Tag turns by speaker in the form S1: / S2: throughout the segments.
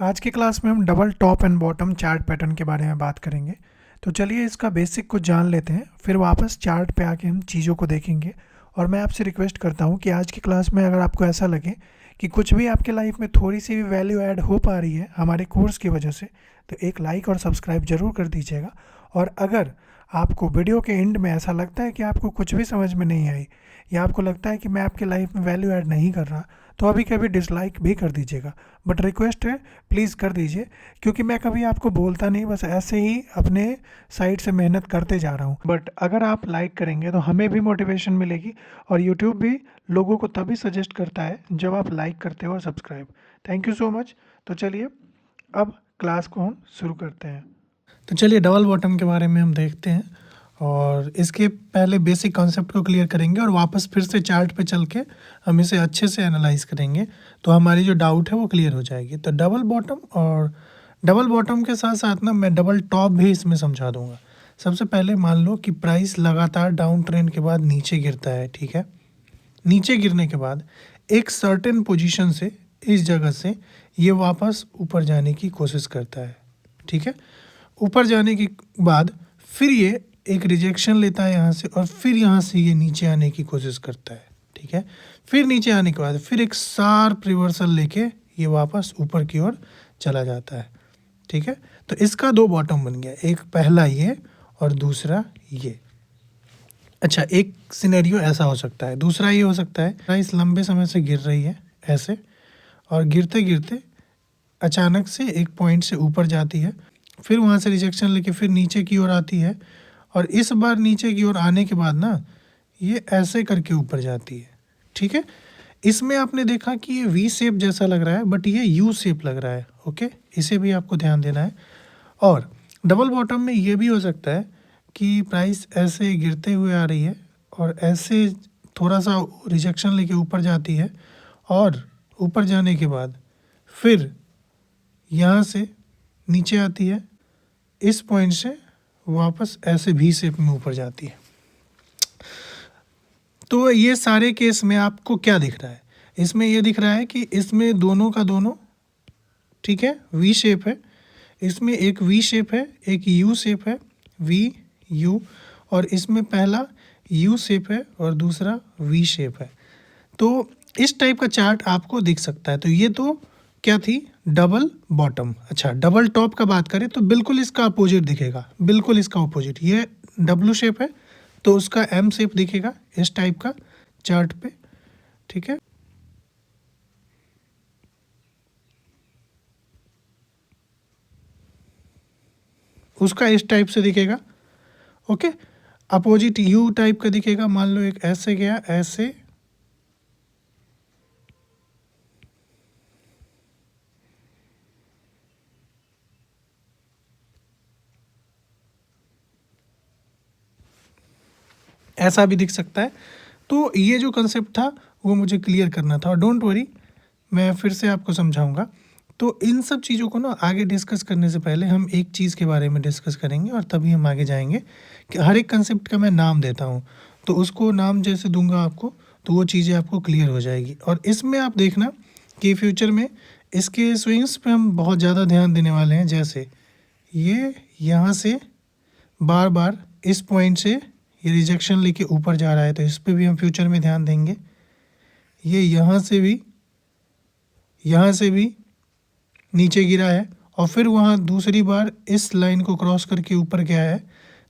S1: आज की क्लास में हम double top and bottom chart pattern के बारे में बात करेंगे। तो चलिए इसका बेसिक को जान लेते हैं, फिर वापस चार्ट पे आके हम चीज़ों को देखेंगे। और मैं आपसे रिक्वेस्ट करता हूँ कि आज की क्लास में अगर आपको ऐसा लगे कि कुछ भी आपके लाइफ में थोड़ी सी भी वैल्यू ऐड हो पा रही है हमारे कोर्स की वजह से, तो एक लाइक और सब्सक्राइब ज़रूर कर दीजिएगा। और अगर आपको वीडियो के एंड में ऐसा लगता है कि आपको कुछ भी समझ में नहीं आई या आपको लगता है कि मैं आपके लाइफ में वैल्यू ऐड नहीं कर रहा, तो अभी कभी डिसलाइक भी कर दीजिएगा। बट रिक्वेस्ट है, प्लीज़ कर दीजिए, क्योंकि मैं कभी आपको बोलता नहीं, बस ऐसे ही अपने साइड से मेहनत करते जा रहा हूँ। बट अगर आप लाइक करेंगे तो हमें भी मोटिवेशन मिलेगी और यूट्यूब भी लोगों को तभी सजेस्ट करता है जब आप लाइक करते हो और subscribe. Thank you so much. तो चलिए अब क्लास को हम शुरू करते हैं। तो चलिए डबल बॉटम के बारे में हम देखते हैं और इसके पहले बेसिक कॉन्सेप्ट को क्लियर करेंगे और वापस फिर से चार्ट पे चल के हम इसे अच्छे से एनालाइज करेंगे, तो हमारी जो डाउट है वो क्लियर हो जाएगी। तो डबल बॉटम और डबल बॉटम के साथ साथ ना मैं डबल टॉप भी इसमें समझा दूंगा। सबसे पहले मान लो कि प्राइस लगातार डाउन ट्रेंड के बाद नीचे गिरता है, ठीक है। नीचे गिरने के बाद एक सर्टेन पोजीशन से, इस जगह से ये वापस ऊपर जाने की कोशिश करता है, ठीक है। ऊपर जाने के बाद फिर ये एक रिजेक्शन लेता है यहाँ से और फिर यहाँ से ये नीचे आने की कोशिश करता है, ठीक है। फिर नीचे आने के बाद फिर एक शार्प रिवर्सल लेके ये वापस ऊपर की ओर चला जाता है, ठीक है। तो इसका दो बॉटम बन गया, एक पहला ये और दूसरा ये। अच्छा, एक सिनेरियो ऐसा हो सकता है, दूसरा ये हो सकता है प्राइस लंबे समय से गिर रही है ऐसे, और गिरते गिरते अचानक से एक पॉइंट से ऊपर जाती है, फिर वहाँ से रिजेक्शन लेके फिर नीचे की ओर आती है, और इस बार नीचे की ओर आने के बाद ना ये ऐसे करके ऊपर जाती है, ठीक है। इसमें आपने देखा कि ये वी शेप जैसा लग रहा है, बट ये यू शेप लग रहा है, ओके। इसे भी आपको ध्यान देना है। और डबल बॉटम में ये भी हो सकता है कि प्राइस ऐसे गिरते हुए आ रही है और ऐसे थोड़ा सा रिजेक्शन लेके ऊपर जाती है, और ऊपर जाने के बाद फिर यहाँ से नीचे आती है, इस पॉइंट से वापस ऐसे भी शेप में ऊपर जाती है। तो ये सारे केस में आपको क्या दिख रहा है? इसमें ये दिख रहा है कि इसमें दोनों का दोनों, ठीक है, वी शेप है। इसमें एक वी शेप है, एक यू शेप है, वी यू, और इसमें पहला यू शेप है और दूसरा वी शेप है। तो इस टाइप का चार्ट आपको दिख सकता है। तो ये तो क्या थी? Double bottom. अच्छा, डबल टॉप का बात करें तो बिल्कुल इसका अपोजिट दिखेगा, बिल्कुल इसका अपोजिट। ये डब्लू शेप है तो उसका एम शेप दिखेगा इस टाइप का चार्ट पे, ठीक है। उसका इस टाइप से दिखेगा, ओके। अपोजिट यू टाइप का दिखेगा, मान लो एक ऐसे गया, ऐसे, ऐसा भी दिख सकता है। तो ये जो कंसेप्ट था वो मुझे क्लियर करना था, और डोंट वरी, मैं फिर से आपको समझाऊंगा। तो इन सब चीज़ों को ना आगे डिस्कस करने से पहले हम एक चीज़ के बारे में डिस्कस करेंगे और तभी हम आगे जाएंगे। कि हर एक कंसेप्ट का मैं नाम देता हूँ, तो उसको नाम जैसे दूंगा आपको, तो वो चीज़ें आपको क्लियर हो जाएगी। और इसमें आप देखना कि फ्यूचर में इसके स्विंग्स पे हम बहुत ज़्यादा ध्यान देने वाले हैं। जैसे ये यहाँ से बार बार इस पॉइंट से ये रिजेक्शन लेके ऊपर जा रहा है, तो इस पर भी हम फ्यूचर में ध्यान देंगे। ये यहाँ से भी नीचे गिरा है और फिर वहाँ दूसरी बार इस लाइन को क्रॉस करके ऊपर गया है,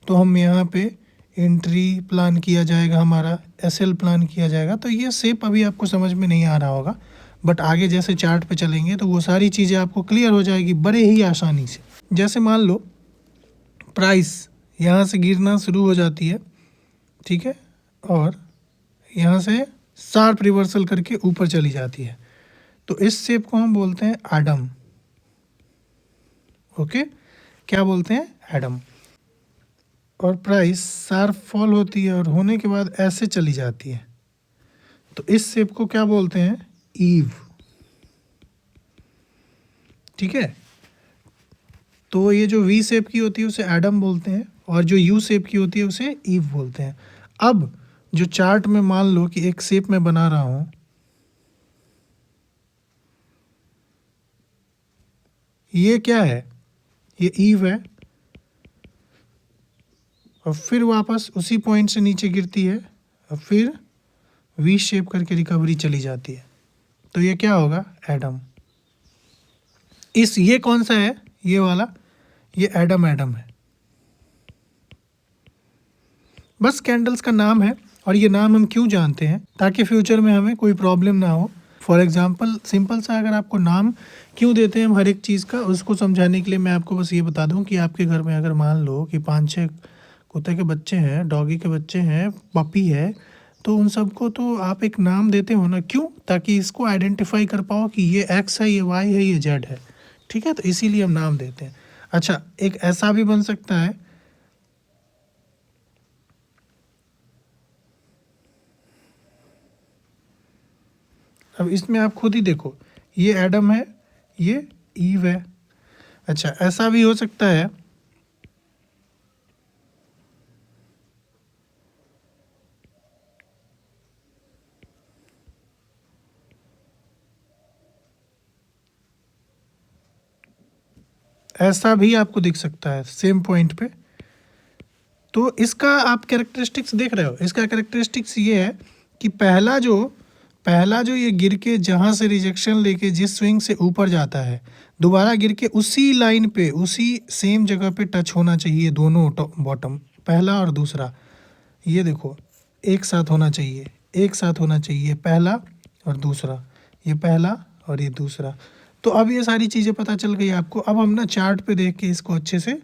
S1: तो हम यहाँ पे एंट्री प्लान किया जाएगा, हमारा एसएल प्लान किया जाएगा। तो ये शेप अभी आपको समझ में नहीं आ रहा होगा, बट आगे जैसे चार्ट पे चलेंगे तो वो सारी चीज़ें आपको क्लियर हो जाएगी बड़े ही आसानी से। जैसे मान लो प्राइस यहाँ से गिरना शुरू हो जाती है, ठीक है, और यहाँ से शार्प रिवर्सल करके ऊपर चली जाती है, तो इस शेप को हम बोलते हैं एडम, ओके। क्या बोलते हैं? एडम। और प्राइस शार्प फॉल होती है और होने के बाद ऐसे चली जाती है, तो इस शेप को क्या बोलते हैं? ईव, ठीक है। तो ये जो वी शेप की होती है उसे एडम बोलते हैं, और जो यू शेप की होती है उसे ईव बोलते हैं। अब जो चार्ट में मान लो कि एक शेप में बना रहा हूँ, ये क्या है, ये ईव है, और फिर वापस उसी पॉइंट से नीचे गिरती है और फिर वी शेप करके रिकवरी चली जाती है। तो ये क्या होगा, एडम। ये कौन सा है, ये वाला, ये एडम है। बस कैंडल्स का नाम है, और ये नाम हम क्यों जानते हैं, ताकि फ्यूचर में हमें कोई प्रॉब्लम ना हो। फॉर एग्जांपल सिंपल सा अगर आपको नाम क्यों देते हैं हम हर एक चीज़ का, उसको समझाने के लिए मैं आपको बस ये बता दूं कि आपके घर में अगर मान लो कि 5-6 कुत्ते के बच्चे हैं, डॉगी के बच्चे हैं, पपी है, तो उन सबको तो आप एक नाम देते हो ना, क्यों, ताकि इसको आइडेंटिफाई कर पाओ कि ये एक्स है, ये वाई है, ये जेड है। ठीक है, तो इसीलिए हम नाम देते हैं। अच्छा, एक ऐसा भी बन सकता है, अब इसमें आप खुद ही देखो, ये एडम है, ये ईव है। अच्छा, ऐसा भी हो सकता है, ऐसा भी आपको दिख सकता है सेम पॉइंट पे। तो इसका आप कैरेक्टरिस्टिक्स देख रहे हो, इसका कैरेक्टरिस्टिक्स ये है कि पहला जो ये गिर के जहाँ से रिजेक्शन लेके जिस स्विंग से ऊपर जाता है, दोबारा गिर के उसी लाइन पे, उसी सेम जगह पे टच होना चाहिए दोनों बॉटम, पहला और दूसरा। ये देखो, एक साथ होना चाहिए, एक साथ होना चाहिए, पहला और दूसरा, ये पहला और ये दूसरा। तो अब ये सारी चीज़ें पता चल गई आपको। अब हम ना चार्ट पे देख के इसको अच्छे से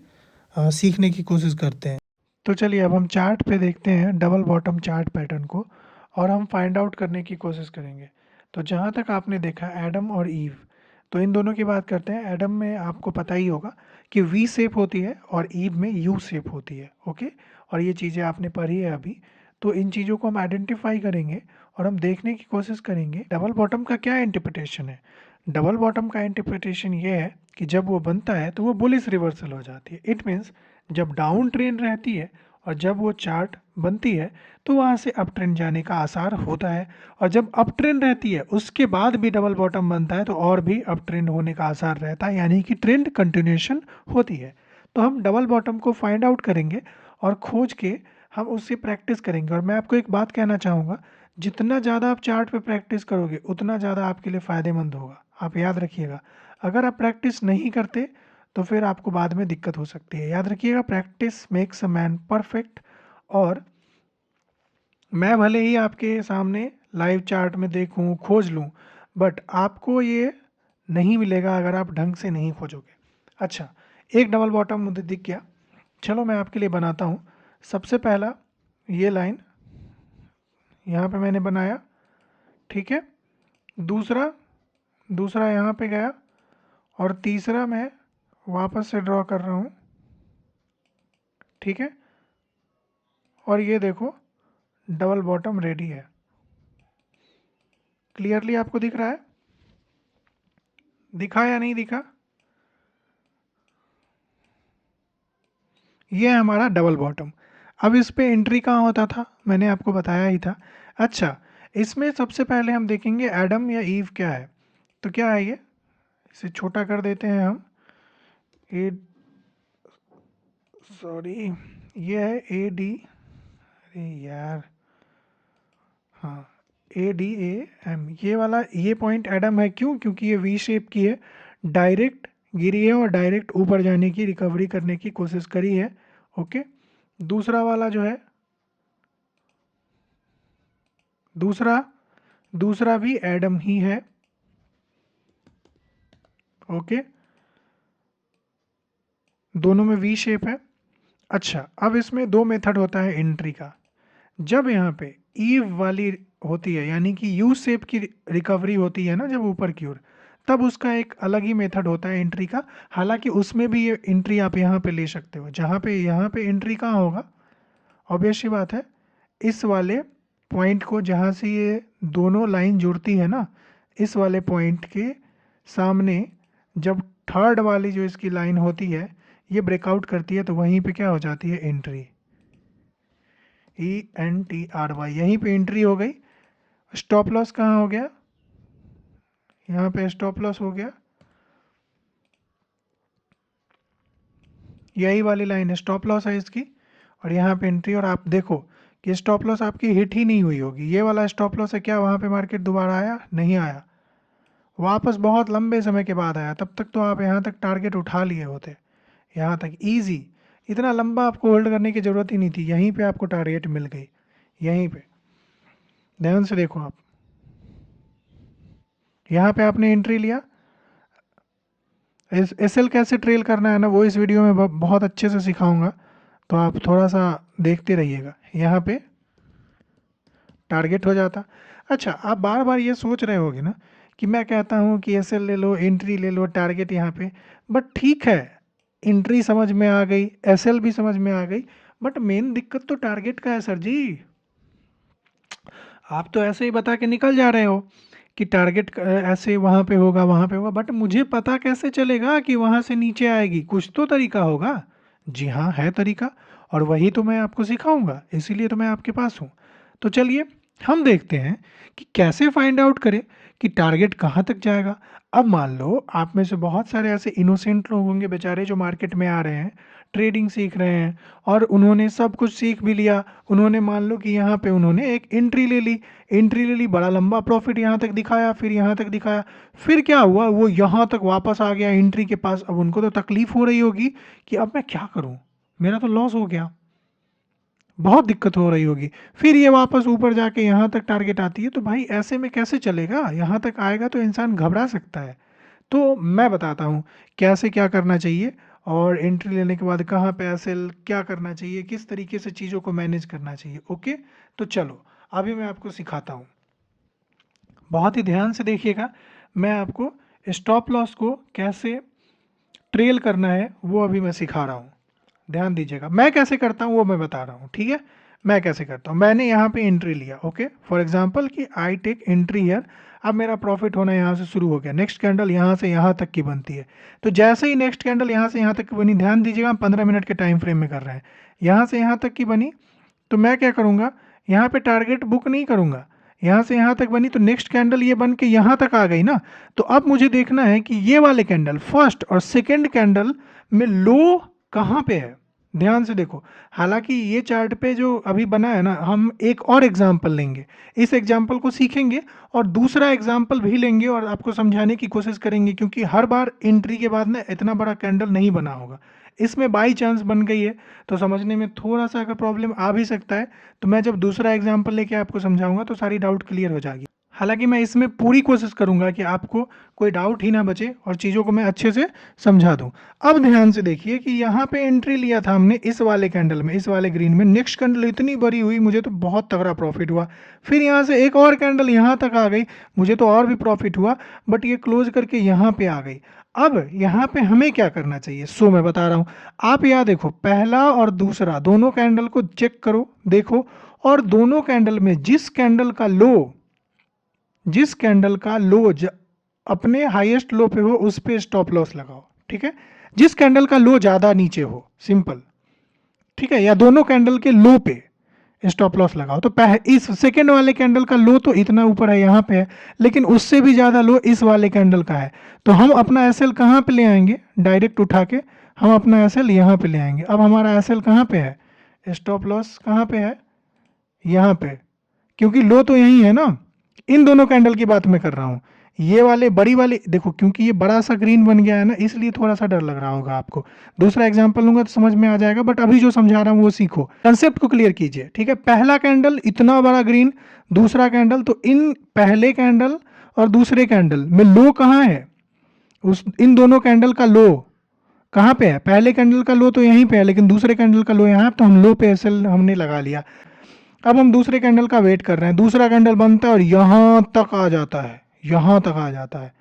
S1: सीखने की कोशिश करते हैं। तो चलिए अब हम चार्ट पे देखते हैं डबल बॉटम चार्ट पैटर्न को, और हम फाइंड आउट करने की कोशिश करेंगे। तो जहाँ तक आपने देखा एडम और ईव, तो इन दोनों की बात करते हैं। एडम में आपको पता ही होगा कि वी शेप होती है और ईव में यू शेप होती है। ओके, और ये चीज़ें आपने पढ़ी है अभी। तो इन चीज़ों को हम आइडेंटिफाई करेंगे और हम देखने की कोशिश करेंगे डबल बॉटम का क्या इंटरप्रिटेशन है। डबल बॉटम का इंटरप्रिटेशन ये है कि जब वो बनता है तो वो बुलिश रिवर्सल हो जाती है। इट मीन्स जब डाउन ट्रेंड रहती है और जब वो चार्ट बनती है तो वहाँ से अप ट्रेंड जाने का आसार होता है, और जब अप ट्रेंड रहती है उसके बाद भी डबल बॉटम बनता है तो और भी अप ट्रेंड होने का आसार रहता है, यानी कि ट्रेंड कंटिन्यूएशन होती है। तो हम डबल बॉटम को फाइंड आउट करेंगे और खोज के हम उससे प्रैक्टिस करेंगे। और मैं आपको एक बात कहना चाहूँगा, जितना ज़्यादा आप चार्ट पे प्रैक्टिस करोगे उतना ज़्यादा आपके लिए फ़ायदेमंद होगा। आप याद रखिएगा, अगर आप प्रैक्टिस नहीं करते तो फिर आपको बाद में दिक्कत हो सकती है। याद रखिएगा, practice makes a man perfect. और मैं भले ही आपके सामने लाइव चार्ट में देखूं, खोज लूं, बट आपको ये नहीं मिलेगा अगर आप ढंग से नहीं खोजोगे। अच्छा, एक डबल बॉटम मुझे दिख गया, चलो मैं आपके लिए बनाता हूँ। सबसे पहला ये लाइन यहाँ पे मैंने बनाया, ठीक है। दूसरा दूसरा यहाँ पे गया, और तीसरा मैं वापस से ड्रॉ कर रहा हूँ, ठीक है। और ये देखो, डबल बॉटम रेडी है। क्लियरली आपको दिख रहा है, दिखा या नहीं दिखा? ये है हमारा डबल बॉटम। अब इस पे एंट्री कहाँ होता था, मैंने आपको बताया ही था। अच्छा, इसमें सबसे पहले हम देखेंगे एडम या ईव क्या है। तो क्या है ये, इसे छोटा कर देते हैं हम। ए, सॉरी, ये है ए डी, अरे यार, हाँ, ए डी ए एम, ये वाला, ये पॉइंट एडम है। क्यों? क्योंकि ये वी शेप की है, डायरेक्ट गिरी है और डायरेक्ट ऊपर जाने की, रिकवरी करने की कोशिश करी है। ओके, दूसरा वाला जो है, दूसरा दूसरा भी एडम ही है। ओके, दोनों में वी शेप है। अच्छा, अब इसमें दो मेथड होता है एंट्री का। जब यहाँ पे ईव वाली होती है, यानी कि यू शेप की रिकवरी होती है ना जब ऊपर की ओर, तब उसका एक अलग ही मेथड होता है एंट्री का। हालांकि उसमें भी ये एंट्री आप यहाँ पे ले सकते हो, जहाँ पे यहाँ पे एंट्री कहाँ होगा, ऑब्वियस सी बात है, इस वाले पॉइंट को जहाँ से ये दोनों लाइन जुड़ती है ना, इस वाले पॉइंट के सामने जब थर्ड वाली जो इसकी लाइन होती है ये ब्रेकआउट करती है, तो वहीं पे क्या हो जाती है, एंट्री। ENTRY, यहीं पे एंट्री हो गई। स्टॉप लॉस कहाँ हो गया, यहाँ पे स्टॉप लॉस हो गया। यही वाली लाइन स्टॉप लॉस है इसकी, और यहाँ पे एंट्री। और आप देखो कि स्टॉप लॉस आपकी हिट ही नहीं हुई होगी। ये वाला स्टॉप लॉस है क्या, वहाँ पे मार्केट दोबारा आया नहीं आया, वापस बहुत लंबे समय के बाद आया। तब तक तो आप यहाँ तक टारगेट उठा लिए होते, यहाँ तक इजी। इतना लंबा आपको होल्ड करने की ज़रूरत ही नहीं थी, यहीं पे आपको टारगेट मिल गई, यहीं पे। ध्यान से देखो आप, यहाँ पे आपने एंट्री लिया। एसएल कैसे ट्रेल करना है ना, वो इस वीडियो में बहुत अच्छे से सिखाऊंगा, तो आप थोड़ा सा देखते रहिएगा। यहाँ पे टारगेट हो जाता। अच्छा, आप बार बार ये सोच रहे होगे ना कि मैं कहता हूँ कि एसएल ले लो, एंट्री ले लो, टारगेट यहाँ पे। बट ठीक है, एंट्री समझ में आ गई, एसएल भी समझ में आ गई, बट मेन दिक्कत तो टारगेट का है सर जी। आप तो ऐसे ही बता के निकल जा रहे हो कि टारगेट ऐसे वहाँ पे होगा, वहाँ पे होगा, बट मुझे पता कैसे चलेगा कि वहाँ से नीचे आएगी? कुछ तो तरीका होगा। जी हाँ, है तरीका, और वही तो मैं आपको सिखाऊंगा, इसीलिए तो मैं आपके पास हूँ। तो चलिए हम देखते हैं कि कैसे फाइंड आउट करें कि टारगेट कहाँ तक जाएगा। अब मान लो आप में से बहुत सारे ऐसे इनोसेंट लोग होंगे बेचारे, जो मार्केट में आ रहे हैं, ट्रेडिंग सीख रहे हैं, और उन्होंने सब कुछ सीख भी लिया। उन्होंने मान लो कि यहाँ पे उन्होंने एक एंट्री ले ली, बड़ा लंबा प्रॉफिट यहाँ तक दिखाया, फिर यहाँ तक दिखाया, फिर क्या हुआ, वो यहाँ तक वापस आ गया एंट्री के पास। अब उनको तो तकलीफ हो रही होगी कि अब मैं क्या करूँ, मेरा तो लॉस हो गया, बहुत दिक्कत हो रही होगी। फिर ये वापस ऊपर जाके यहाँ तक टारगेट आती है, तो भाई ऐसे में कैसे चलेगा? यहाँ तक आएगा तो इंसान घबरा सकता है। तो मैं बताता हूँ कैसे क्या करना चाहिए, और एंट्री लेने के बाद कहाँ पे एसएल क्या करना चाहिए, किस तरीके से चीज़ों को मैनेज करना चाहिए। ओके, तो चलो अभी मैं आपको सिखाता हूँ, बहुत ही ध्यान से देखिएगा। मैं आपको स्टॉप लॉस को कैसे ट्रेल करना है वो अभी मैं सिखा रहा हूँ, ध्यान दीजिएगा। मैं कैसे करता हूँ वो मैं बता रहा हूँ, ठीक है। मैं कैसे करता हूँ, मैंने यहाँ पे एंट्री लिया, ओके, फॉर एग्जांपल कि आई टेक एंट्री हियर। अब मेरा प्रॉफिट होना यहाँ से शुरू हो गया, नेक्स्ट कैंडल यहाँ से यहाँ तक की बनती है। तो जैसे ही नेक्स्ट कैंडल यहाँ से यहाँ तक की बनी, ध्यान दीजिएगा हम 15 मिनट के टाइम फ्रेम में कर रहे हैं, यहाँ से यहाँ तक की बनी, तो मैं क्या करूँगा, यहाँ पे टारगेट बुक नहीं करूँगा। यहाँ से यहाँ तक बनी, तो नेक्स्ट कैंडल ये बन के यहाँ तक आ गई ना, तो अब मुझे देखना है कि ये वाले कैंडल, फर्स्ट और सेकेंड कैंडल में लो कहाँ पे है। ध्यान से देखो, हालांकि ये चार्ट पे जो अभी बना है ना, हम एक और एग्जाम्पल लेंगे, इस एग्जाम्पल को सीखेंगे और दूसरा एग्जाम्पल भी लेंगे और आपको समझाने की कोशिश करेंगे, क्योंकि हर बार एंट्री के बाद ना इतना बड़ा कैंडल नहीं बना होगा, इसमें बाई चांस बन गई है, तो समझने में थोड़ा सा अगर प्रॉब्लम आ भी सकता है। तो मैं जब दूसरा एग्जाम्पल लेके आपको समझाऊंगा तो सारी डाउट क्लियर हो जाएगी। हालांकि मैं इसमें पूरी कोशिश करूंगा कि आपको कोई डाउट ही ना बचे और चीज़ों को मैं अच्छे से समझा दूं। अब ध्यान से देखिए कि यहाँ पे एंट्री लिया था हमने इस वाले कैंडल में, इस वाले ग्रीन में, नेक्स्ट कैंडल इतनी बड़ी हुई, मुझे तो बहुत तगड़ा प्रॉफिट हुआ। फिर यहाँ से एक और कैंडल यहाँ तक आ गई, मुझे तो और भी प्रॉफिट हुआ, बट ये क्लोज करके यहाँ पे आ गई। अब यहाँ पे हमें क्या करना चाहिए, सो मैं बता रहा हूँ। आप यहाँ देखो, पहला और दूसरा दोनों कैंडल को चेक करो, देखो, और दोनों कैंडल में जिस कैंडल का लो अपने हाईएस्ट लो पे हो उस पे स्टॉप लॉस लगाओ, ठीक है। जिस कैंडल का लो ज्यादा नीचे हो, सिंपल, ठीक है, या दोनों कैंडल के लो पे स्टॉप लॉस लगाओ। तो इस सेकेंड वाले कैंडल का लो तो इतना ऊपर है, यहाँ पे है, लेकिन उससे भी ज्यादा लो इस वाले कैंडल का है। तो हम अपना एसएल कहाँ पे ले आएंगे, डायरेक्ट उठा के हम अपना एसएल यहाँ पे ले आएंगे। अब हमारा एसएल कहाँ पे है, स्टॉप लॉस कहाँ पे है, यहाँ पे, क्योंकि लो तो यही है ना। इन दोनों कैंडल की बात मैं कर रहा हूँ, ये वाले बड़ी वाले देखो, क्योंकि ये बड़ा सा ग्रीन बन गया है ना, इसलिए थोड़ा सा डर लग रहा होगा आपको। दूसरा एग्जांपल लूंगा तो समझ में आ जाएगा, बट अभी जो समझा रहा हूँ वो सीखो, कंसेप्ट को क्लियर कीजिए, ठीक है। पहला कैंडल इतना बड़ा ग्रीन, दूसरा कैंडल, तो इन पहले कैंडल और दूसरे कैंडल में लो कहाँ है, इन दोनों कैंडल का लो कहाँ पे है। पहले कैंडल का लो तो यहीं पे है, लेकिन दूसरे कैंडल का लो यहाँ है, तो हम लो पे एसएल हमने लगा लिया। अब हम दूसरे कैंडल का वेट कर रहे हैं, दूसरा कैंडल बनता है और यहाँ तक आ जाता है, यहाँ तक आ जाता है,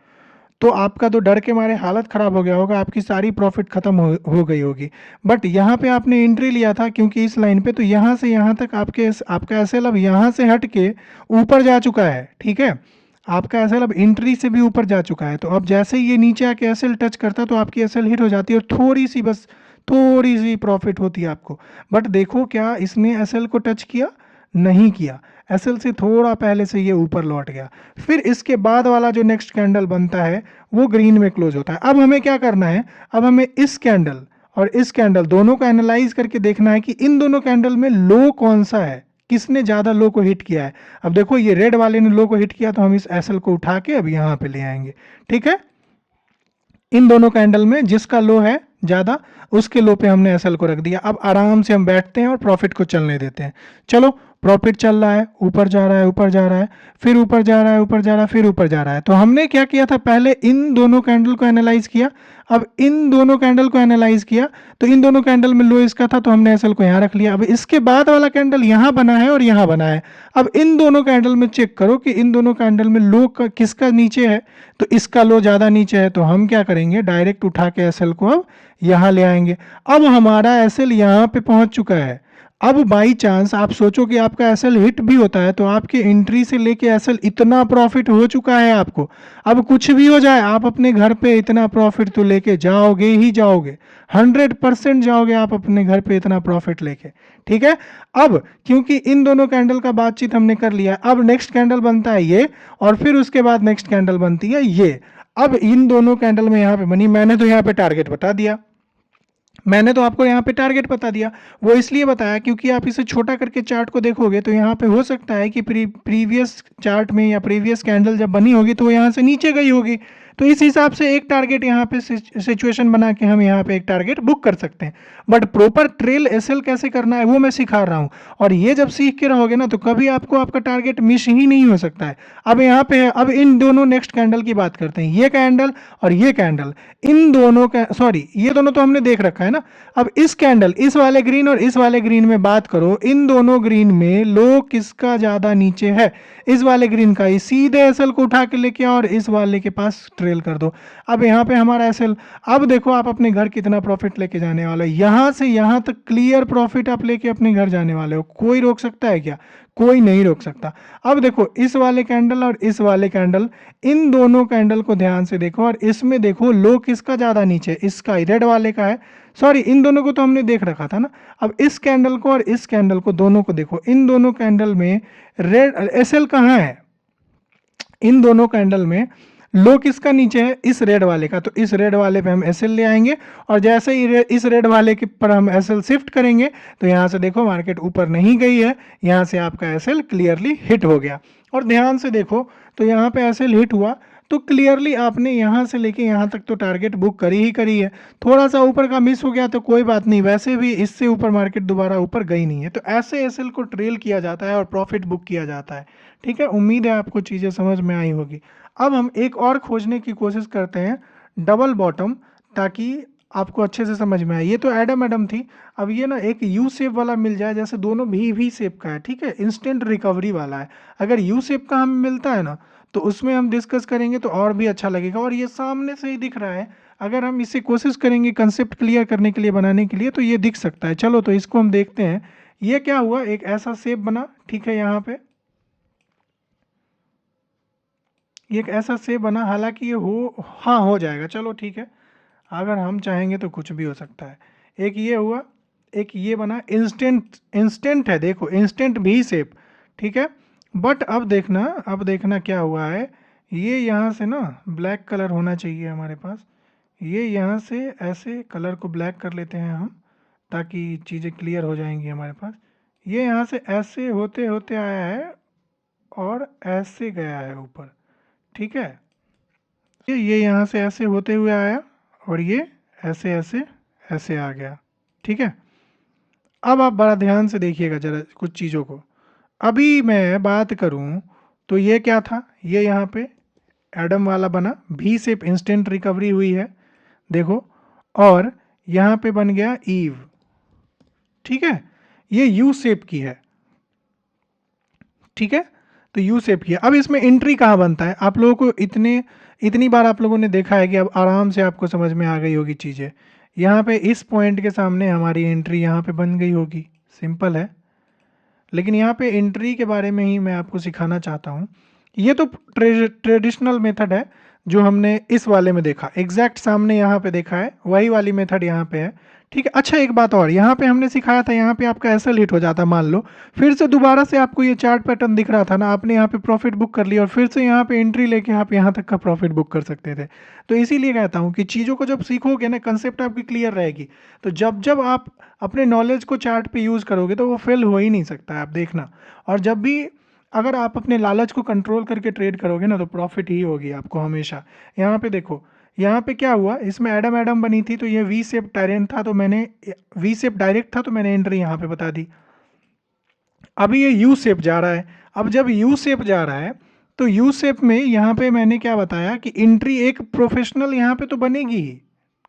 S1: तो आपका तो डर के मारे हालत खराब हो गया होगा, आपकी सारी प्रॉफिट खत्म हो गई होगी। बट यहाँ पे आपने एंट्री लिया था क्योंकि इस लाइन पे, तो यहाँ से यहाँ तक आपका एसएल अब यहाँ से हट के ऊपर जा चुका है, ठीक है। आपका एसएल अब एंट्री से भी ऊपर जा चुका है, तो अब जैसे ही ये नीचे आके एसएल टच करता है तो आपकी एसएल हिट हो जाती है और थोड़ी सी प्रॉफिट होती है आपको। बट देखो क्या इसने एसएल को टच किया, नहीं किया, एसएल से थोड़ा पहले से ये ऊपर लौट गया। फिर इसके बाद वाला जो नेक्स्ट कैंडल बनता है वो ग्रीन में क्लोज होता है। अब हमें क्या करना है, अब हमें इस कैंडल और इस कैंडल, दोनों को एनालाइज करके देखना है कि इन दोनों कैंडल में लो कौन सा है, किसने ज़्यादा लो को हिट किया है। अब देखो ये रेड वाले ने लो को हिट किया, तो हम इस एसएल को उठा के अब यहाँ पे ले आएंगे। ठीक है, इन दोनों कैंडल में जिसका लो है ज़्यादा, उसके लो पे हमने एसएल को रख दिया। अब आराम से हम बैठते हैं और प्रॉफिट को चलने देते हैं। चलो, प्रॉफिट चल रहा है, ऊपर जा रहा है, ऊपर जा रहा है, फिर ऊपर जा रहा है, ऊपर जा रहा है, फिर ऊपर जा रहा है। तो हमने क्या किया था, पहले इन दोनों कैंडल को एनालाइज किया। अब इन दोनों कैंडल को एनालाइज किया तो इन दोनों कैंडल में लो इसका था, तो हमने एसएल को यहाँ रख लिया। अब इसके बाद वाला कैंडल यहाँ बना है और यहाँ बना है। अब इन दोनों कैंडल में चेक करो कि इन दोनों कैंडल में लो किसका नीचे है, तो इसका लो ज़्यादा नीचे है। तो हम क्या करेंगे, डायरेक्ट उठा के एसएल को अब यहाँ ले आएंगे। अब हमारा एसएल यहाँ पे पहुँच चुका है। अब बाई चांस आप सोचो कि आपका एसएल हिट भी होता है, तो आपके एंट्री से लेके एसएल इतना प्रॉफिट हो चुका है आपको, अब कुछ भी हो जाए आप अपने घर पे इतना प्रॉफिट तो लेके जाओगे ही जाओगे, 100% जाओगे आप अपने घर पे इतना प्रॉफिट लेके। ठीक है, अब क्योंकि इन दोनों कैंडल का बातचीत हमने कर लिया, अब नेक्स्ट कैंडल बनता है ये, और फिर उसके बाद नेक्स्ट कैंडल बनती है ये। अब इन दोनों कैंडल में यहाँ पे बनी, मैंने तो यहाँ पे टारगेट बता दिया, मैंने तो आपको यहाँ पे टारगेट बता दिया। वो इसलिए बताया क्योंकि आप इसे छोटा करके चार्ट को देखोगे तो यहाँ पे हो सकता है कि प्रीवियस चार्ट में या प्रीवियस कैंडल जब बनी होगी तो वो यहाँ से नीचे गई होगी, तो इस हिसाब से एक टारगेट यहाँ पे सिचुएशन बना के हम यहाँ पे एक टारगेट बुक कर सकते हैं। बट प्रॉपर ट्रेल एसएल कैसे करना है वो मैं सिखा रहा हूँ, और ये जब सीख के रहोगे ना तो कभी आपको आपका टारगेट मिस ही नहीं हो सकता है। अब यहाँ पे है, अब इन दोनों नेक्स्ट कैंडल की बात करते हैं, ये कैंडल और ये कैंडल, इन दोनों का सॉरी ये दोनों तो हमने देख रखा है ना। अब इस कैंडल, इस वाले ग्रीन और इस वाले ग्रीन में बात करो, इन दोनों ग्रीन में लो किसका ज्यादा नीचे है, इस वाले ग्रीन का। ही सीधे एसएल को उठा के लेके आओ और इस वाले के पास ट्रेल कर दो। अब यहाँ पे हमारा एसएल, अब देखो आप अपने घर कितना प्रॉफिट लेके जाने वाले हो, यहाँ से यहाँ तक क्लियर प्रॉफिट आप लेके अपने घर जाने वाले हो। कोई रोक सकता है क्या? कोई नहीं रोक सकता। अब देखो इस वाले कैंडल और इस वाले कैंडल, इन दोनों कैंडल को ध्यान से देखो और इसमें देखो लो किसका ज्यादा नीचे, इसका, रेड वाले का है। सॉरी, इन दोनों को तो हमने देख रखा था ना। अब इस कैंडल को और इस कैंडल को, दोनों को देखो, इन दोनों कैंडल में रेड एसएल कहाँ है, इन दोनों कैंडल में लो किसका नीचे है, इस रेड वाले का। तो इस रेड वाले पे हम एसएल ले आएंगे, और जैसे ही इस रेड वाले के पर हम एसएल शिफ्ट करेंगे तो यहाँ से देखो मार्केट ऊपर नहीं गई है, यहाँ से आपका एसएल क्लियरली हिट हो गया। और ध्यान से देखो तो यहाँ पे एसएल हिट हुआ तो क्लियरली आपने यहाँ से लेके यहाँ तक तो टारगेट बुक करी ही करी है। थोड़ा सा ऊपर का मिस हो गया तो कोई बात नहीं, वैसे भी इससे ऊपर मार्केट दोबारा ऊपर गई नहीं है। तो ऐसे एसएल को ट्रेल किया जाता है और प्रॉफिट बुक किया जाता है। ठीक है, उम्मीद है आपको चीज़ें समझ में आई होगी। अब हम एक और खोजने की कोशिश करते हैं, डबल बॉटम, ताकि आपको अच्छे से समझ में आए। ये तो एडम एडम थी, अब ये ना एक यू शेप वाला मिल जाए, जैसे दोनों भी शेप का है। ठीक है, इंस्टेंट रिकवरी वाला है। अगर यू शेप का हमें मिलता है ना तो उसमें हम डिस्कस करेंगे तो और भी अच्छा लगेगा। और ये सामने से ही दिख रहा है, अगर हम इसे कोशिश करेंगे कंसेप्ट क्लियर करने के लिए, बनाने के लिए, तो ये दिख सकता है। चलो तो इसको हम देखते हैं। ये क्या हुआ, एक ऐसा शेप बना। ठीक है, यहाँ पे ये एक ऐसा शेप बना, हालांकि ये हाँ हो जाएगा, चलो ठीक है, अगर हम चाहेंगे तो कुछ भी हो सकता है। एक ये हुआ, एक ये बना, इंस्टेंट है, देखो इंस्टेंट भी शेप। ठीक है, बट अब देखना क्या हुआ है, ये यहाँ से ना ब्लैक कलर होना चाहिए हमारे पास। ये यहाँ से ऐसे कलर को ब्लैक कर लेते हैं हम, ताकि चीज़ें क्लियर हो जाएंगी हमारे पास। ये यहाँ से ऐसे होते होते आया है और ऐसे गया है ऊपर। ठीक है, ये यहाँ से ऐसे होते हुए आया और ये ऐसे ऐसे ऐसे आ गया। ठीक है, अब आप बड़ा ध्यान से देखिएगा जरा कुछ चीज़ों को। अभी मैं बात करूं तो ये क्या था, ये यहाँ पे एडम वाला बना, भी शेप, इंस्टेंट रिकवरी हुई है देखो, और यहाँ पे बन गया ईव। ठीक है, ये यू शेप की है। ठीक है, तो यू शेप की है। अब इसमें एंट्री कहाँ बनता है, आप लोगों को इतनी बार आप लोगों ने देखा है कि अब आराम से आपको समझ में आ गई होगी चीज़ें। यहाँ पे इस पॉइंट के सामने हमारी एंट्री यहाँ पे बन गई होगी, सिंपल है। लेकिन यहाँ पे एंट्री के बारे में ही मैं आपको सिखाना चाहता हूँ। ये तो ट्रेडिशनल मेथड है जो हमने इस वाले में देखा, एग्जैक्ट सामने यहाँ पे देखा है, वही वाली मेथड यहाँ पे है। ठीक है। अच्छा एक बात और, यहाँ पे हमने सिखाया था, यहाँ पे आपका ऐसा लेट हो जाता, मान लो फिर से दोबारा से आपको ये चार्ट पैटर्न दिख रहा था ना, आपने यहाँ पे प्रॉफिट बुक कर लिया और फिर से यहाँ पे एंट्री लेके आप यहाँ तक का प्रॉफिट बुक कर सकते थे। तो इसीलिए कहता हूँ कि चीज़ों को जब सीखोगे ना, कंसेप्ट आपकी क्लियर रहेगी, तो जब जब आप अपने नॉलेज को चार्ट पे यूज़ करोगे तो वो फेल हो ही नहीं सकता है, आप देखना। और जब भी अगर आप अपने लालच को कंट्रोल करके ट्रेड करोगे ना, तो प्रॉफिट ही होगी आपको हमेशा। यहाँ पे देखो, यहाँ पे क्या हुआ, इसमें एडम एडम बनी थी, तो ये वी शेप टायरेंट था, तो मैंने वी शेप डायरेक्ट था, तो मैंने एंट्री यहाँ पे बता दी। अभी ये यू शेप जा रहा है, अब जब यू शेप जा रहा है तो यू शेप में यहाँ पे मैंने क्या बताया कि एंट्री एक प्रोफेशनल यहाँ पे तो बनेगी ही,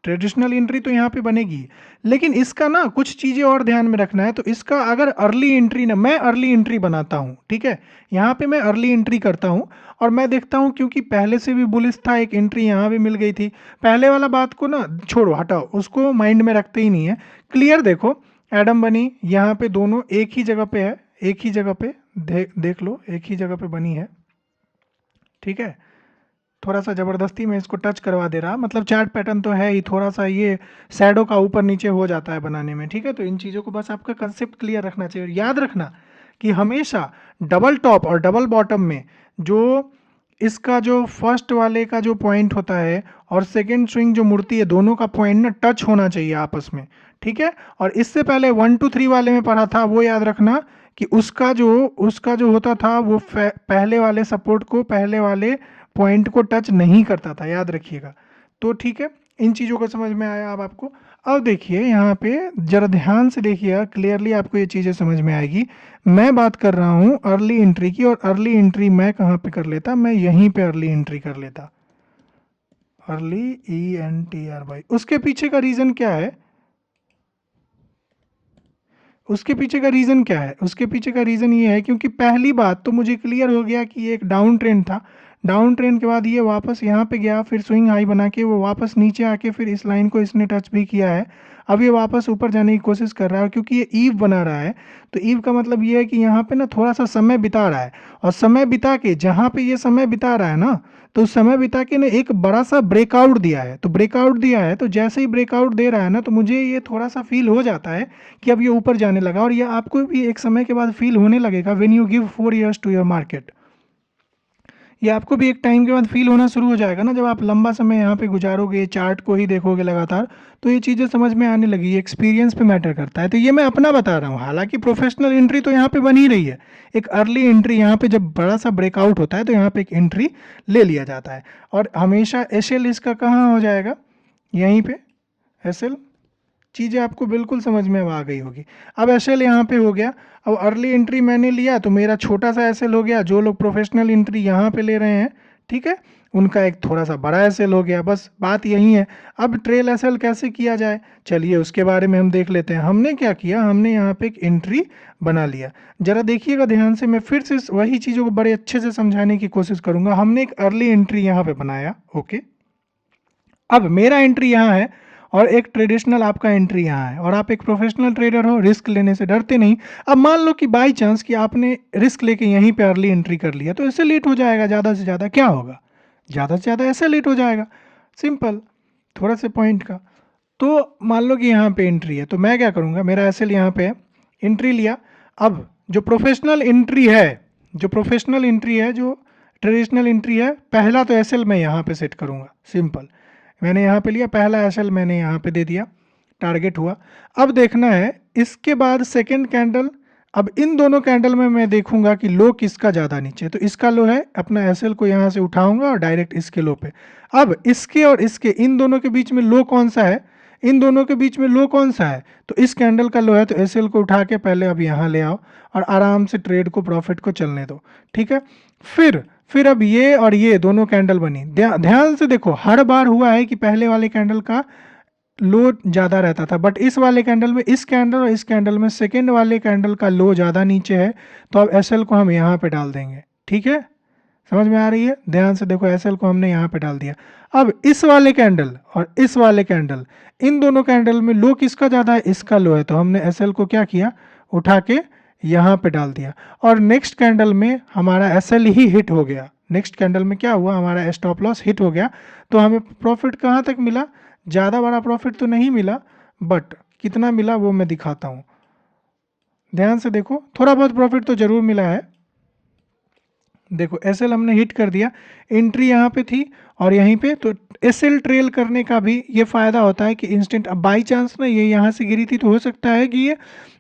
S1: ट्रेडिशनल एंट्री तो यहाँ पे बनेगी, लेकिन इसका ना कुछ चीज़ें और ध्यान में रखना है। तो इसका अगर अर्ली एंट्री ना, मैं अर्ली एंट्री बनाता हूँ, ठीक है, यहाँ पे मैं अर्ली एंट्री करता हूँ और मैं देखता हूँ क्योंकि पहले से भी बुलिश था, एक एंट्री यहाँ भी मिल गई थी। पहले वाला बात को ना छोड़ो, हटाओ, उसको माइंड में रखते ही नहीं है। क्लियर देखो, एडम बनी यहाँ पे, दोनों एक ही जगह पे है, एक ही जगह पे देख लो, एक ही जगह पे बनी है, ठीक है। थोड़ा सा ज़बरदस्ती में इसको टच करवा दे रहा, मतलब चार्ट पैटर्न तो है ही, थोड़ा सा ये शैडो का ऊपर नीचे हो जाता है बनाने में, ठीक है। तो इन चीज़ों को बस आपका कंसेप्ट क्लियर रखना चाहिए। याद रखना कि हमेशा डबल टॉप और डबल बॉटम में जो इसका जो फर्स्ट वाले का जो पॉइंट होता है और सेकेंड स्विंग जो मुड़ती है, दोनों का पॉइंट ना टच होना चाहिए आपस में, ठीक है। और इससे पहले 1 2 3 वाले में पढ़ा था, वो याद रखना कि उसका जो होता था वो पहले वाले सपोर्ट को, पहले वाले पॉइंट को टच नहीं करता था, याद रखिएगा। तो ठीक है, इन चीज़ों को समझ में आया अब आपको। अब देखिए यहाँ पे जरा ध्यान से देखिएगा, क्लियरली आपको ये चीज़ें समझ में आएगी। मैं बात कर रहा हूँ अर्ली एंट्री की, और अर्ली एंट्री मैं कहाँ पे कर लेता, मैं यहीं पे अर्ली एंट्री कर लेता, अर्ली ENTRY। उसके पीछे का रीज़न क्या है, उसके पीछे का रीज़न क्या है, उसके पीछे का रीज़न ये है क्योंकि पहली बात तो मुझे क्लियर हो गया कि ये एक डाउन ट्रेंड था, डाउन ट्रेंड के बाद ये वापस यहाँ पे गया, फिर स्विंग हाई बना के वो वापस नीचे आके फिर इस लाइन को इसने टच भी किया है। अब ये वापस ऊपर जाने की कोशिश कर रहा है, क्योंकि ये ईव बना रहा है, तो ईव का मतलब ये है कि यहाँ पे ना थोड़ा सा समय बिता रहा है, और समय बिता के जहाँ पे ये समय बिता रहा है ना, तो उस समय बिता के ने एक बड़ा सा ब्रेकआउट दिया है। तो ब्रेकआउट दिया है, तो जैसे ही ब्रेकआउट दे रहा है ना, तो मुझे ये थोड़ा सा फील हो जाता है कि अब ये ऊपर जाने लगा, और ये आपको भी एक समय के बाद फील होने लगेगा when you give 4 years to your market. ये आपको भी एक टाइम के बाद फील होना शुरू हो जाएगा ना, जब आप लंबा समय यहाँ पे गुजारोगे, चार्ट को ही देखोगे लगातार, तो ये चीज़ें समझ में आने लगी। एक्सपीरियंस पे मैटर करता है। तो ये मैं अपना बता रहा हूँ, हालांकि प्रोफेशनल एंट्री तो यहाँ पे बन ही रही है। एक अर्ली एंट्री यहाँ पे जब बड़ा सा ब्रेकआउट होता है तो यहाँ पे एक एंट्री ले लिया जाता है, और हमेशा SL इसका कहाँ हो जाएगा, यहीं पे SL। चीज़ें आपको बिल्कुल समझ में अब आ गई होगी। अब SL यहाँ पे हो गया, अब अर्ली एंट्री मैंने लिया तो मेरा छोटा सा SL हो गया। जो लोग प्रोफेशनल एंट्री यहाँ पे ले रहे हैं, ठीक है, उनका एक थोड़ा सा बड़ा SL हो गया। बस बात यही है। अब ट्रेल SL कैसे किया जाए, चलिए उसके बारे में हम देख लेते हैं। हमने क्या किया, हमने यहाँ पे एक एंट्री बना लिया। जरा देखिएगा ध्यान से, मैं फिर से वही चीज़ों को बड़े अच्छे से समझाने की कोशिश करूँगा। हमने एक अर्ली एंट्री यहाँ पे बनाया, ओके। अब मेरा एंट्री यहाँ है और एक ट्रेडिशनल आपका एंट्री यहाँ है, और आप एक प्रोफेशनल ट्रेडर हो, रिस्क लेने से डरते नहीं। अब मान लो कि बाई चांस कि आपने रिस्क लेके यहीं पे अर्ली एंट्री कर लिया, तो ऐसे लेट हो जाएगा, ज़्यादा से ज़्यादा क्या होगा, ज़्यादा से ज़्यादा ऐसे लेट हो जाएगा, सिंपल, थोड़ा से पॉइंट का। तो मान लो कि यहाँ पे एंट्री है, तो मैं क्या करूँगा, मेरा SL यहाँ पे है, एंट्री लिया। अब जो प्रोफेशनल एंट्री है, जो ट्रेडिशनल एंट्री है, पहला तो SL मैं यहाँ पे सेट करूँगा, सिंपल। मैंने यहाँ पे लिया, पहला SL मैंने यहाँ पे दे दिया, टारगेट हुआ। अब देखना है इसके बाद सेकेंड कैंडल। अब इन दोनों कैंडल में मैं देखूंगा कि लो किसका ज़्यादा नीचे, तो इसका लो है, अपना SL को यहाँ से उठाऊंगा और डायरेक्ट इसके लो पे। अब इसके और इसके, इन दोनों के बीच में लो कौन सा है, इन दोनों के बीच में लो कौन सा है, तो इस कैंडल का लो है, तो SL को उठा के पहले अब यहाँ ले आओ और आराम से ट्रेड को, प्रॉफिट को चलने दो, ठीक है। फिर अब ये और ये दोनों कैंडल बनी। ध्यान से देखो, हर बार हुआ है कि पहले वाले कैंडल का लो ज़्यादा रहता था, बट इस वाले कैंडल में, इस कैंडल और इस कैंडल में सेकेंड वाले कैंडल का लो ज़्यादा नीचे है, तो अब SL को हम यहाँ पे डाल देंगे, ठीक है। समझ में आ रही है, ध्यान से देखो, SL को हमने यहाँ पे डाल दिया। अब इस वाले कैंडल और इस वाले कैंडल, इन दोनों कैंडल में लो किसका ज़्यादा है, इसका लो है, तो हमने SL को क्या किया, उठा के यहाँ पे डाल दिया। और नेक्स्ट कैंडल में हमारा SL ही हिट हो गया। नेक्स्ट कैंडल में क्या हुआ, हमारा स्टॉप लॉस हिट हो गया, तो हमें प्रॉफिट कहाँ तक मिला, ज़्यादा बड़ा प्रॉफिट तो नहीं मिला, बट कितना मिला वो मैं दिखाता हूँ। ध्यान से देखो, थोड़ा बहुत प्रॉफिट तो ज़रूर मिला है। देखो एसएल हमने हिट कर दिया, एंट्री यहाँ पे थी और यहीं पे, तो एसएल ट्रेल करने का भी ये फ़ायदा होता है कि इंस्टेंट, अब बाई चांस ना ये यहाँ से गिरी थी तो हो सकता है कि ये,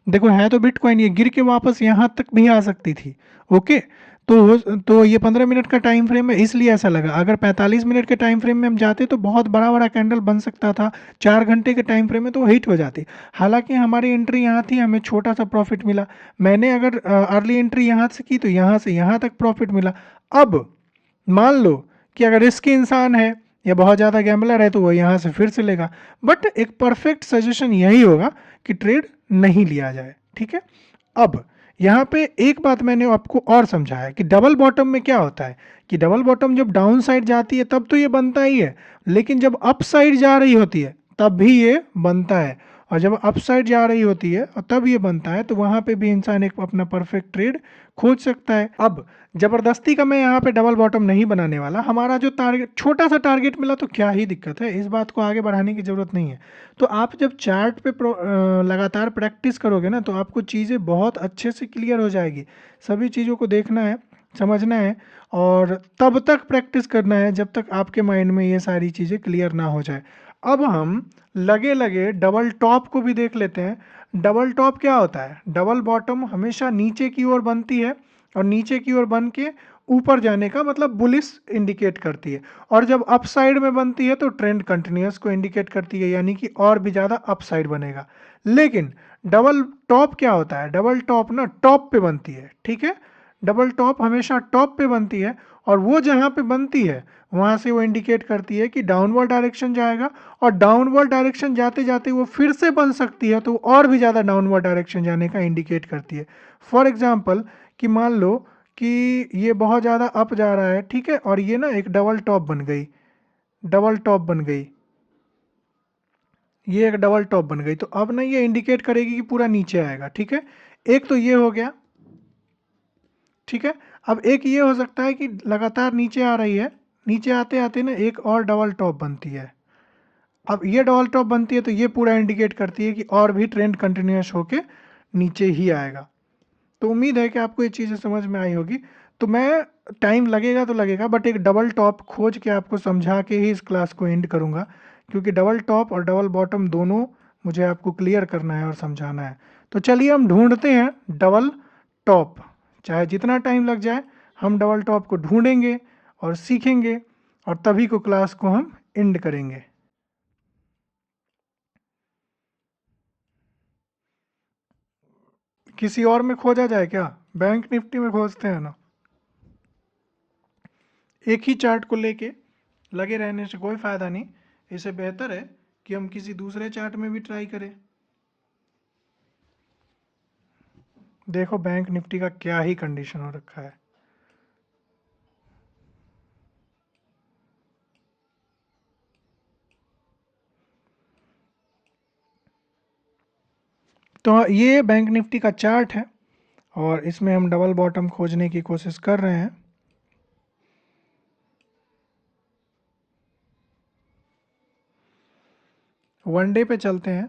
S1: देखो है तो बिटकॉइन, ये गिर के वापस यहाँ तक भी आ सकती थी। ओके, तो ये 15 मिनट का टाइम फ्रेम है इसलिए ऐसा लगा। अगर 45 मिनट के टाइम फ्रेम में हम जाते तो बहुत बड़ा बड़ा कैंडल बन सकता था। 4 घंटे के टाइम फ्रेम में तो वो हिट हो जाती। हालांकि हमारी एंट्री यहाँ थी, हमें छोटा सा प्रॉफिट मिला। मैंने अगर अर्ली एंट्री यहाँ से की तो यहाँ से यहाँ तक प्रॉफिट मिला। अब मान लो कि अगर रिस्की इंसान है या बहुत ज़्यादा गैम्बलर है तो वो यहाँ से फिर से लेगा। बट एक परफेक्ट सजेशन यही होगा कि ट्रेड नहीं लिया जाए, ठीक है। अब यहाँ पे एक बात मैंने आपको और समझाया कि डबल बॉटम में क्या होता है, कि डबल बॉटम जब डाउन साइड जाती है तब तो ये बनता ही है, लेकिन जब अप साइड जा रही होती है तब भी ये बनता है। और जब अप साइड जा रही होती है और तब ये बनता है, तो वहाँ पे भी इंसान एक अपना परफेक्ट ट्रेड खोज सकता है। अब जबरदस्ती का मैं यहाँ पे डबल बॉटम नहीं बनाने वाला, हमारा जो टारगेट, छोटा सा टारगेट मिला तो क्या ही दिक्कत है, इस बात को आगे बढ़ाने की ज़रूरत नहीं है। तो आप जब चार्ट पे लगातार प्रैक्टिस करोगे ना तो आपको चीज़ें बहुत अच्छे से क्लियर हो जाएगी। सभी चीज़ों को देखना है, समझना है, और तब तक प्रैक्टिस करना है जब तक आपके माइंड में ये सारी चीज़ें क्लियर ना हो जाए। अब हम लगे लगे डबल टॉप को भी देख लेते हैं। डबल टॉप क्या होता है? डबल बॉटम हमेशा नीचे की ओर बनती है और नीचे की ओर बन के ऊपर जाने का मतलब बुलिश इंडिकेट करती है, और जब अप साइड में बनती है तो ट्रेंड कंटिन्यूअस को इंडिकेट करती है, यानी कि और भी ज़्यादा अप साइड बनेगा। लेकिन डबल टॉप क्या होता है? डबल टॉप ना टॉप पे बनती है, ठीक है। डबल टॉप हमेशा टॉप पे बनती है, और वो जहाँ पे बनती है वहाँ से वो इंडिकेट करती है कि डाउनवर्ड डायरेक्शन जाएगा, और डाउनवर्ड डायरेक्शन जाते जाते वो फिर से बन सकती है तो और भी ज़्यादा डाउनवर्ड डायरेक्शन जाने का इंडिकेट करती है। फॉर एग्जाम्पल कि मान लो कि ये बहुत ज़्यादा अप जा रहा है, ठीक है, और ये ना एक डबल टॉप बन गई, डबल टॉप बन गई, ये एक डबल टॉप बन गई, तो अब ना ये इंडिकेट करेगी कि पूरा नीचे आएगा, ठीक है। एक तो ये हो गया, ठीक है। अब एक ये हो सकता है कि लगातार नीचे आ रही है, नीचे आते आते ना एक और डबल टॉप बनती है। अब ये डबल टॉप बनती है तो ये पूरा इंडिकेट करती है कि और भी ट्रेंड कंटिन्यूस होके नीचे ही आएगा। तो उम्मीद है कि आपको ये चीज़ें समझ में आई होगी। तो मैं, टाइम लगेगा तो लगेगा, बट एक डबल टॉप खोज के आपको समझा के ही इस क्लास को एंड करूँगा, क्योंकि डबल टॉप और डबल बॉटम दोनों मुझे आपको क्लियर करना है और समझाना है। तो चलिए हम ढूंढते हैं डबल टॉप, चाहे जितना टाइम लग जाए हम डबल टॉप को ढूंढेंगे और सीखेंगे, और तभी को क्लास को हम एंड करेंगे। किसी और में खोजा जाए क्या? बैंक निफ्टी में खोजते हैं ना। एक ही चार्ट को लेके लगे रहने से कोई फ़ायदा नहीं, इससे बेहतर है कि हम किसी दूसरे चार्ट में भी ट्राई करें। देखो बैंक निफ्टी का क्या ही कंडीशन हो रखा है। तो ये बैंक निफ्टी का चार्ट है और इसमें हम डबल बॉटम खोजने की कोशिश कर रहे हैं। वनडे पे चलते हैं।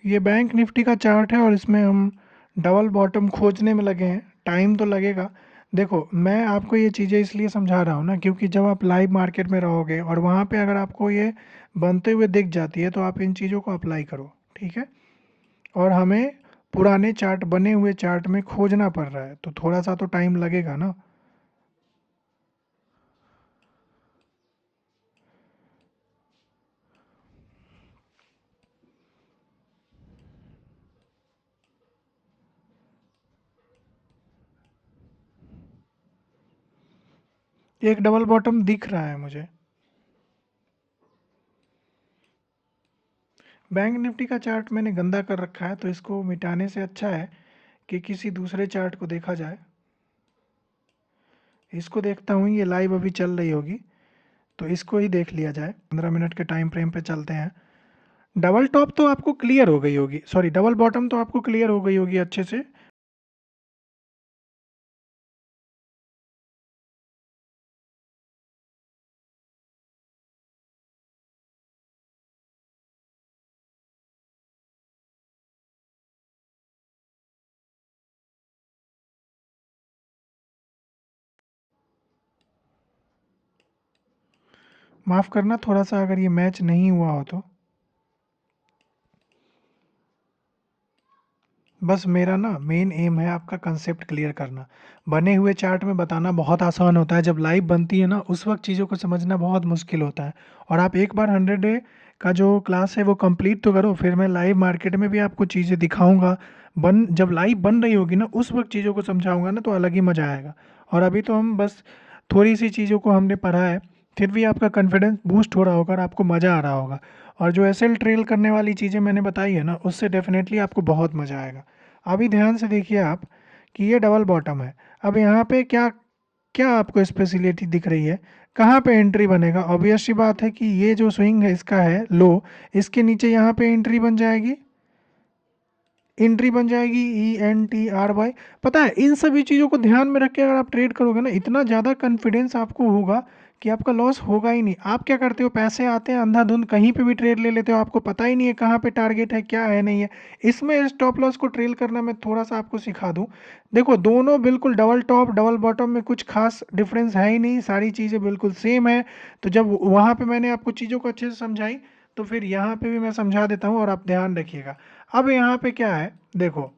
S1: ये बैंक निफ्टी का चार्ट है और इसमें हम डबल बॉटम खोजने में लगे हैं। टाइम तो लगेगा। देखो मैं आपको ये चीज़ें इसलिए समझा रहा हूँ ना, क्योंकि जब आप लाइव मार्केट में रहोगे और वहाँ पे अगर आपको ये बनते हुए दिख जाती है तो आप इन चीज़ों को अप्लाई करो, ठीक है। और हमें पुराने चार्ट, बने हुए चार्ट में खोजना पड़ रहा है तो थोड़ा सा तो टाइम लगेगा ना। एक डबल बॉटम दिख रहा है मुझे। बैंक निफ्टी का चार्ट मैंने गंदा कर रखा है, तो इसको मिटाने से अच्छा है कि किसी दूसरे चार्ट को देखा जाए। इसको देखता हूँ, ये लाइव अभी चल रही होगी तो इसको ही देख लिया जाए। 15 मिनट के टाइम फ्रेम पे चलते हैं। डबल टॉप तो आपको क्लियर हो गई होगी, सॉरी डबल बॉटम तो आपको क्लियर हो गई होगी अच्छे से। माफ़ करना थोड़ा सा अगर ये मैच नहीं हुआ हो तो। बस मेरा ना मेन एम है आपका कंसेप्ट क्लियर करना। बने हुए चार्ट में बताना बहुत आसान होता है, जब लाइव बनती है ना उस वक्त चीज़ों को समझना बहुत मुश्किल होता है। और आप एक बार 100 डे का जो क्लास है वो कंप्लीट तो करो, फिर मैं लाइव मार्केट में भी आपको चीज़ें दिखाऊंगा। जब लाइव बन रही होगी ना उस वक्त चीज़ों को समझाऊंगा ना तो अलग ही मज़ा आएगा। और अभी तो हम बस थोड़ी सी चीज़ों को हमने पढ़ा है, फिर भी आपका कॉन्फिडेंस बूस्ट हो रहा होगा और आपको मज़ा आ रहा होगा। और जो एसएल ट्रेल करने वाली चीज़ें मैंने बताई है ना उससे डेफिनेटली आपको बहुत मज़ा आएगा। अभी ध्यान से देखिए आप कि ये डबल बॉटम है। अब यहाँ पे क्या क्या आपको स्पेशलिटी दिख रही है, कहाँ पे एंट्री बनेगा? ऑब्वियस सी बात है कि ये जो स्विंग है इसका है लो, इसके नीचे यहाँ पे एंट्री बन जाएगी, एंट्री बन जाएगी ENTRY। पता है इन सभी चीज़ों को ध्यान में रख के अगर आप ट्रेड करोगे ना इतना ज़्यादा कॉन्फिडेंस आपको होगा कि आपका लॉस होगा ही नहीं। आप क्या करते हो, पैसे आते हैं अंधाधुंध कहीं पे भी ट्रेड ले लेते हो, आपको पता ही नहीं है कहाँ पे टारगेट है क्या है नहीं है। इसमें स्टॉप लॉस को ट्रेल करना मैं थोड़ा सा आपको सिखा दूं। देखो दोनों बिल्कुल डबल टॉप डबल बॉटम में कुछ खास डिफरेंस है ही नहीं, सारी चीज़ें बिल्कुल सेम है। तो जब वहाँ पे मैंने आपको चीज़ों को अच्छे से समझाई तो फिर यहाँ पे भी मैं समझा देता हूँ और आप ध्यान रखिएगा। अब यहाँ पे क्या है देखो,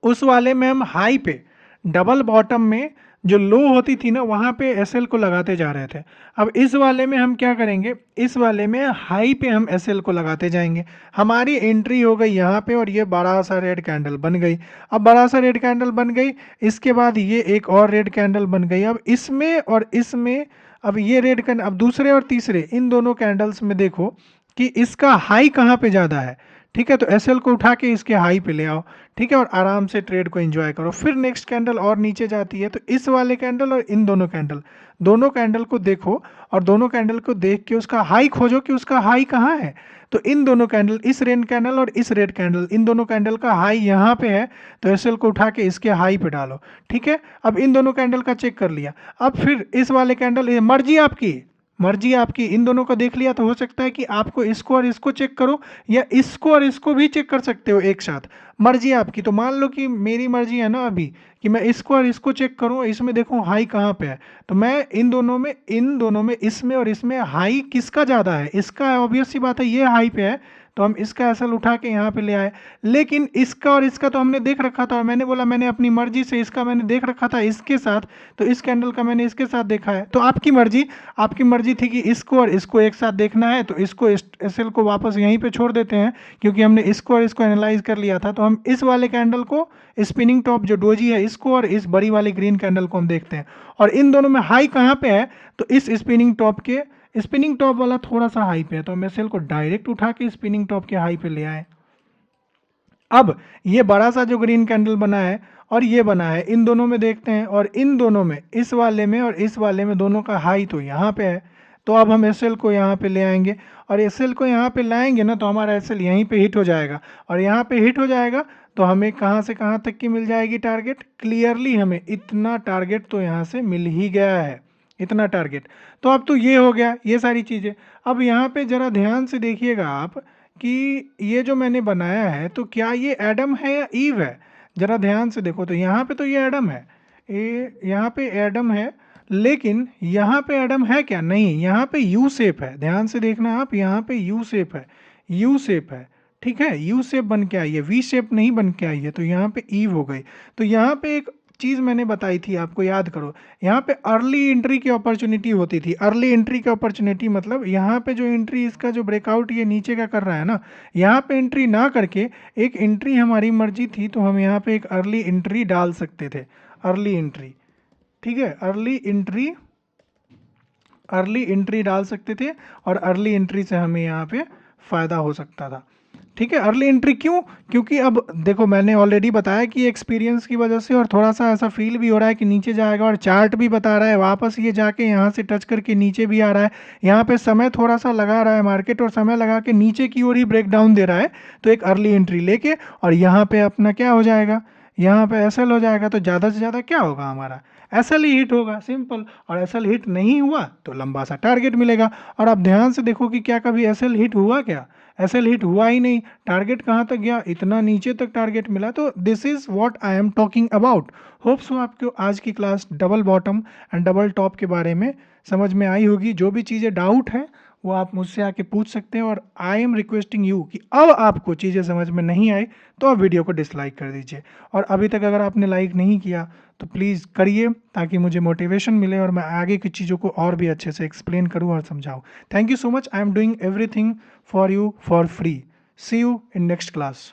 S1: उस वाले में हम हाई पे डबल बॉटम में जो लो होती थी ना वहाँ पे एसएल को लगाते जा रहे थे। अब इस वाले में हम क्या करेंगे, इस वाले में हाई पे हम एसएल को लगाते जाएंगे। हमारी एंट्री हो गई यहाँ पे और ये बड़ा सा रेड कैंडल बन गई। अब बड़ा सा रेड कैंडल बन गई, इसके बाद ये एक और रेड कैंडल बन गई। अब इसमें और इसमें, अब ये रेड कैंडल, अब दूसरे और तीसरे इन दोनों कैंडल्स में देखो कि इसका हाई कहाँ पे ज़्यादा है। ठीक है, तो एसएल को उठा के इसके हाई पे ले आओ। ठीक है, और आराम से ट्रेड को एंजॉय करो। फिर नेक्स्ट कैंडल और नीचे जाती है तो इस वाले कैंडल और इन दोनों कैंडल को देखो और दोनों कैंडल को देख के उसका हाई खोजो कि उसका हाई कहाँ है। तो इन दोनों कैंडल, इस रेड कैंडल और इस रेड कैंडल, इन दोनों कैंडल का हाई यहाँ पे है तो एसएल को उठा के इसके हाई पे डालो। ठीक है, अब इन दोनों कैंडल का चेक कर लिया। अब फिर इस वाले कैंडल, मर्जी आपकी, मर्जी आपकी, इन दोनों को देख लिया तो हो सकता है कि आपको इसको और इसको चेक करो या इसको और इसको भी चेक कर सकते हो एक साथ, मर्जी आपकी। तो मान लो कि मेरी मर्जी है ना अभी कि मैं इसको और इसको चेक करूं, इसमें देखूं हाई कहाँ पे है, तो मैं इन दोनों में इसमें और इसमें हाई किसका ज़्यादा है, इसका है, ऑब्वियस सी बात है ये हाई पे है तो हम इसका एसएल उठा के यहाँ पे ले आए। लेकिन इसका और इसका तो हमने देख रखा था और मैंने बोला मैंने अपनी मर्जी से इसका मैंने देख रखा था इसके साथ, तो इस कैंडल का मैंने इसके साथ देखा है। तो आपकी मर्जी थी कि इसको और इसको एक साथ देखना है तो इसको एसएल को वापस यहीं पे छोड़ देते हैं क्योंकि हमने इसको और इसको एनालाइज कर लिया था। तो हम इस वाले कैंडल को, स्पिनिंग टॉप जो डोजी है इसको और इस बड़ी वाली ग्रीन कैंडल को हम देखते हैं और इन दोनों में हाई कहाँ पे है, तो इस स्पिनिंग टॉप वाला थोड़ा सा हाई पे है तो हम एसएल को डायरेक्ट उठा के स्पिनिंग टॉप के हाई पे ले आए। अब ये बड़ा सा जो ग्रीन कैंडल बना है और ये बना है, इन दोनों में देखते हैं और इन दोनों में, इस वाले में और इस वाले में दोनों का हाई तो यहाँ पे है। तो अब हम एसएल को यहाँ पे ले आएंगे और एसएल को यहाँ पे लाएंगे ना तो हमारा एसएल यहीं पे हिट हो जाएगा और यहाँ पे हिट हो जाएगा तो हमें कहाँ से कहाँ तक की मिल जाएगी टारगेट, क्लियरली हमें इतना टारगेट तो यहाँ से मिल ही गया है, इतना टारगेट। तो अब तो ये हो गया ये सारी चीज़ें। अब यहाँ पे ज़रा ध्यान से देखिएगा आप कि ये जो मैंने बनाया है तो क्या ये एडम है या ईव है, ज़रा ध्यान से देखो। तो यहाँ पे तो ये एडम है, ये यहाँ पे एडम है, लेकिन यहाँ पे एडम है क्या, नहीं, यहाँ पे यू शेप है। ध्यान से देखना आप, यहाँ पे यू शेप है, यू शेप है। ठीक है, यू शेप बन के आई है, वी शेप नहीं बन के आई है, तो यहाँ पे ईव हो गई। तो यहाँ पे एक चीज़ मैंने बताई थी आपको, याद करो, यहाँ पे अर्ली एंट्री की अपॉर्चुनिटी होती थी। अर्ली एंट्री की अपॉर्चुनिटी मतलब यहाँ पे जो एंट्री, इसका जो ब्रेकआउट ये नीचे का कर रहा है ना, यहाँ पे एंट्री ना करके एक एंट्री हमारी मर्जी थी तो हम यहाँ पे एक अर्ली एंट्री डाल सकते थे, अर्ली एंट्री। ठीक है, अर्ली एंट्री डाल सकते थे और अर्ली एंट्री से हमें यहाँ पे फ़ायदा हो सकता था। ठीक है, अर्ली एंट्री क्यों, क्योंकि अब देखो मैंने ऑलरेडी बताया कि एक्सपीरियंस की वजह से और थोड़ा सा ऐसा फील भी हो रहा है कि नीचे जाएगा और चार्ट भी बता रहा है वापस ये जाके यहाँ से टच करके नीचे भी आ रहा है। यहाँ पे समय थोड़ा सा लगा रहा है मार्केट और समय लगा के नीचे की ओर ही ब्रेक डाउन दे रहा है, तो एक अर्ली एंट्री लेके और यहाँ पे अपना क्या हो जाएगा, यहाँ पे एसएल हो जाएगा। तो ज़्यादा से ज़्यादा क्या होगा हमारा, एसएल ही हिट होगा, सिंपल। और एसएल हिट नहीं हुआ तो लंबा सा टारगेट मिलेगा। और आप ध्यान से देखो कि क्या कभी एसएल हिट हुआ क्या? एसएल हिट हुआ ही नहीं। टारगेट कहाँ तक गया? इतना नीचे तक टारगेट मिला। तो this is what I am talking about. Hopes हो आपको आज की class double bottom and double top के बारे में समझ में आई होगी। जो भी चीज़ें डाउट है वो आप मुझसे आके पूछ सकते हैं। और आई एम रिक्वेस्टिंग यू कि अब आपको चीज़ें समझ में नहीं आई तो आप वीडियो को डिसलाइक कर दीजिए। और अभी तक अगर आपने लाइक नहीं किया तो प्लीज़ करिए, ताकि मुझे मोटिवेशन मिले और मैं आगे की चीज़ों को और भी अच्छे से एक्सप्लेन करूँ और समझाऊँ। Thank you so much. I am doing everything for you for free. See you in next class.